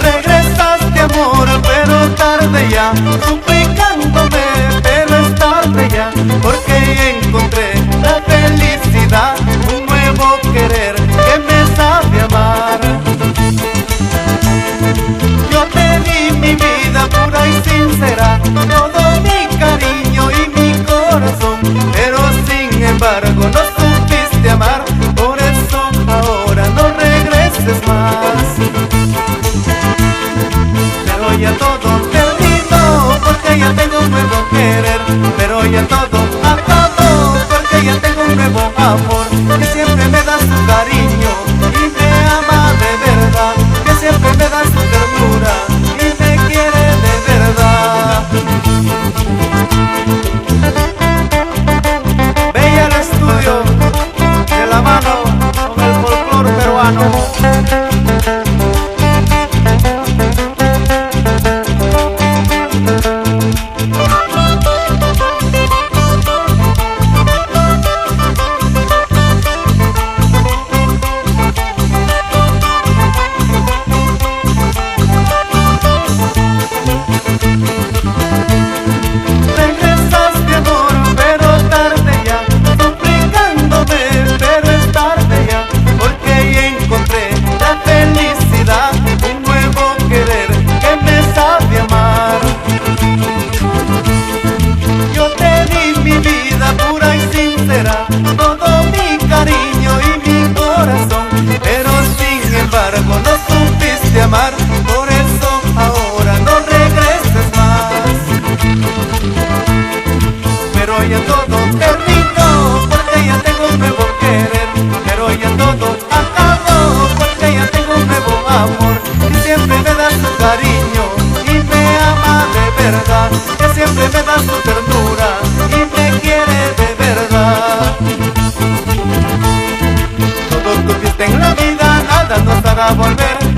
Regresaste amor, pero tarde ya, suplicándome, pero es tarde ya, porque encontré la felicidad, un nuevo querer que me sabe amar. Yo te di mi vida pura y sincera, todo mi cariño y mi corazón, pero sin embargo no supiste amar, por eso ahora no regreses más. Pero ya todo terminó, porque ya tengo un nuevo querer. Pero ya todo acabó, porque ya tengo un nuevo amor, que siempre me da su cariño y me ama de verdad, que siempre me da su ternura y me quiere de verdad. Bella el estudio, de la mano con el folclore peruano. Todo mi cariño y mi corazón, pero sin embargo no supiste amar, por eso ahora no regreses más. Pero ya todo terminó, porque ya tengo un nuevo querer. Pero ya todo acabó, porque ya tengo un nuevo amor, que siempre me da su cariño y me ama de verdad, que siempre me da su ternura y me quiere de verdad. Todo tuviste en la vida, nada nos hará volver.